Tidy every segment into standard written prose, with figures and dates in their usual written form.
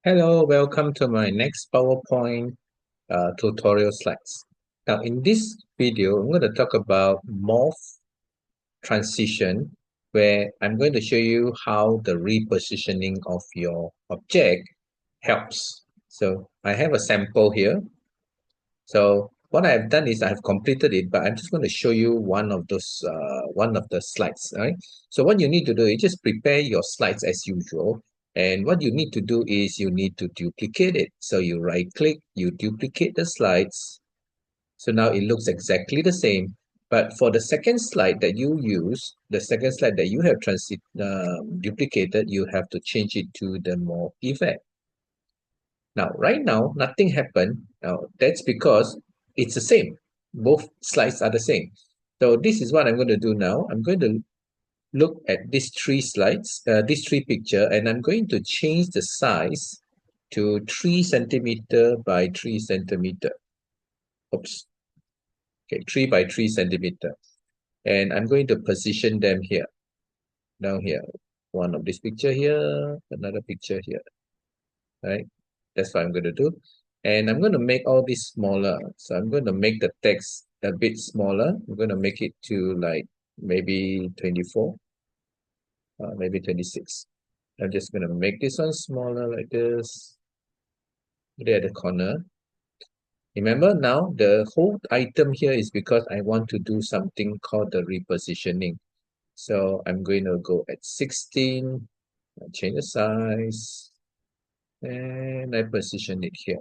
Hello, welcome to my next PowerPoint tutorial slides. Now, in this video, I'm going to talk about morph transition, where I'm going to show you how the repositioning of your object helps. So I have a sample here. So what I've done is I've completed it, but I'm just going to show you one of the slides. All right. So what you need to do is just prepare your slides as usual. And what you need to do is you need to duplicate it. So you right click, you duplicate the slides. So now it looks exactly the same. But for the second slide that you use, the second slide that you have duplicated, you have to change it to the morph effect. Now, right now, nothing happened. Now, that's because it's the same. Both slides are the same. So this is what I'm going to do now. I'm going to look at these three slides, these three picture, and I'm going to change the size to 3 centimeter by 3 centimeter. Oops. Okay, 3 by 3 centimeter. And I'm going to position them here. Down here. One of this picture here, another picture here. Right? That's what I'm going to do. And I'm going to make all these smaller. So I'm going to make the text a bit smaller. I'm going to make it to like maybe 24, maybe 26. I'm just going to make this one smaller like this. There at the corner. Remember now, the whole item here is because I want to do something called the repositioning. So I'm going to go at 16, change the size, and I position it here.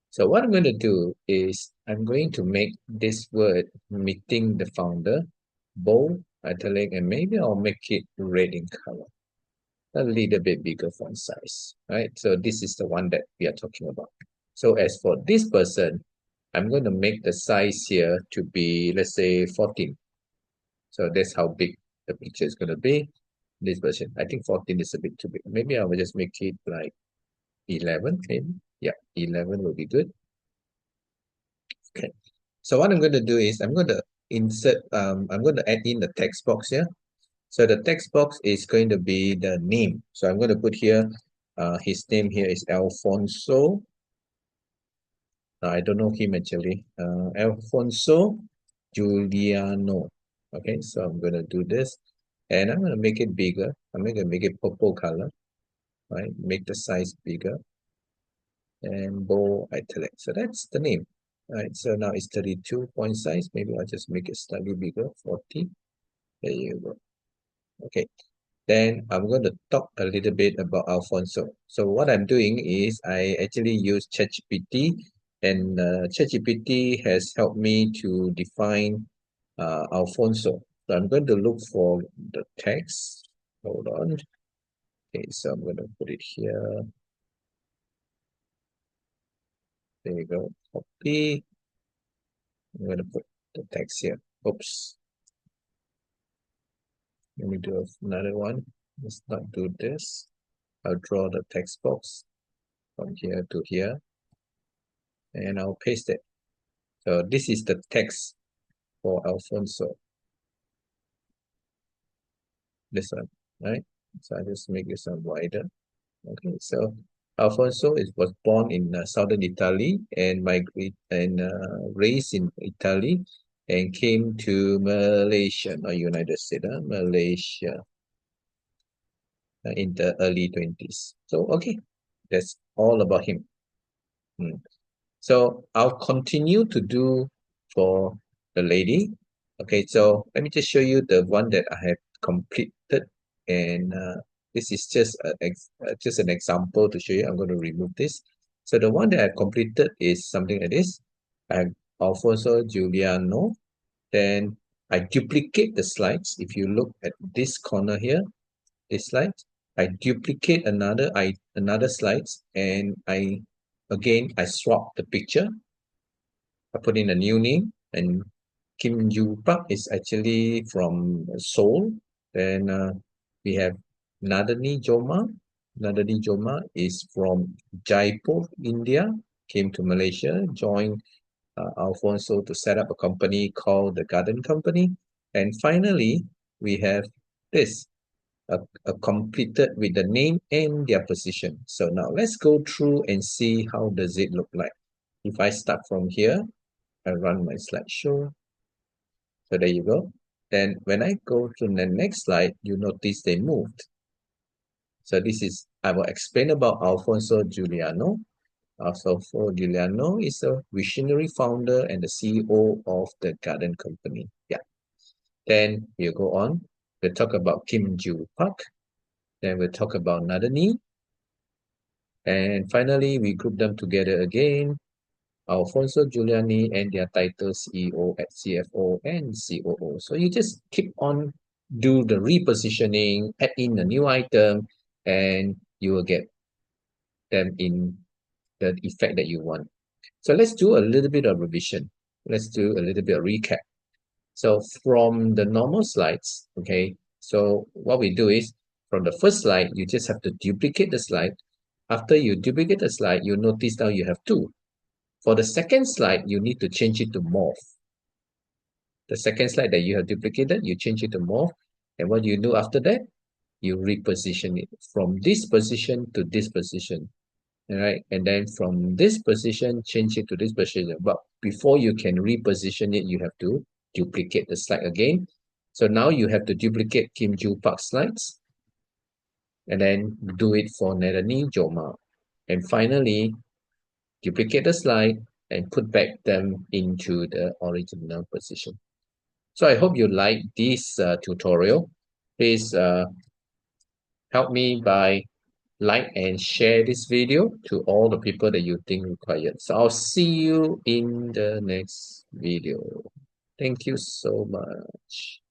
So what I'm going to do is I'm going to make this word meeting the founder bold, italic, and maybe I'll make it red in color. A little bit bigger font size, right? So this is the one that we are talking about. So as for this person, I'm going to make the size here to be, let's say, 14. So that's how big the picture is going to be. This version, I think 14 is a bit too big. Maybe I will just make it like 11, maybe. Yeah, 11 will be good. Okay. So what I'm going to do is I'm going to I'm going to add in the text box here. So the text box is going to be the name. So I'm going to put here, his name here is Alfonso. I don't know him actually. Alfonso Giuliano. Okay, so I'm going to do this. And I'm going to make it bigger. I'm going to make it purple color. Right, make the size bigger. And bold italic. So that's the name. Right, so now it's 32 point size. Maybe I'll just make it slightly bigger, 40. There you go. Okay. Then I'm going to talk a little bit about Alfonso. So what I'm doing is I actually use ChatGPT, and ChatGPT has helped me to define Alfonso. So I'm going to look for the text. Hold on. Okay, so I'm going to put it here. There you go. Copy. I'm going to put the text here. Oops. Let me do another one. Let's not do this. I'll draw the text box from here to here, and I'll paste it. So this is the text for Alfonso. This one, right? So I just make this one wider. Okay, so Alfonso was born in southern Italy and raised in Italy and came to Malaysia, not United States, Malaysia in the early 20s. So, okay, that's all about him. So I'll continue to do for the lady. Okay, so let me just show you the one that I have completed, and this is just an example to show you. I'm going to remove this. So the one that I completed is something like this. I have Alfonso Giuliano. Then I duplicate the slides. If you look at this corner here, this slide, I duplicate another slides, and I swap the picture. I put in a new name, and Kim Yu Pak is actually from Seoul. Then we have Nadani Joma. Nadani Joma is from Jaipur, India. Came to Malaysia, joined Alfonso to set up a company called the Garden Company. And finally, we have this completed with the name and their position. So now let's go through and see how does it look like. If I start from here, I run my slideshow. So there you go. Then when I go to the next slide, you notice they moved. So this is, I will explain about Alfonso Giuliano. Alfonso Giuliano is a visionary founder and the CEO of the garden company. Yeah. Then we'll go on. We'll talk about Kim Joo Park. Then we'll talk about Nadani. And finally, we group them together again. Alfonso Giuliani and their title CEO at CFO and COO. So you just keep on do the repositioning, add in a new item, and you will get them in the effect that you want. So let's do a little bit of revision. Let's do a little bit of recap. So from the normal slides, okay, so what we do is from the first slide, you just have to duplicate the slide. After you duplicate the slide, you notice now you have two. For the second slide, you need to change it to morph. The second slide that you have duplicated, you change it to morph. And what you do after that? You reposition it from this position to this position. All right. And then from this position, change it to this position. But before you can reposition it, you have to duplicate the slide again. So now you have to duplicate Kim Joo Park slides. And then do it for Nerani Joma. And finally, duplicate the slide and put back them into the original position. So I hope you like this tutorial. Please help me by like and share this video to all the people that you think required. So I'll see you in the next video. Thank you so much.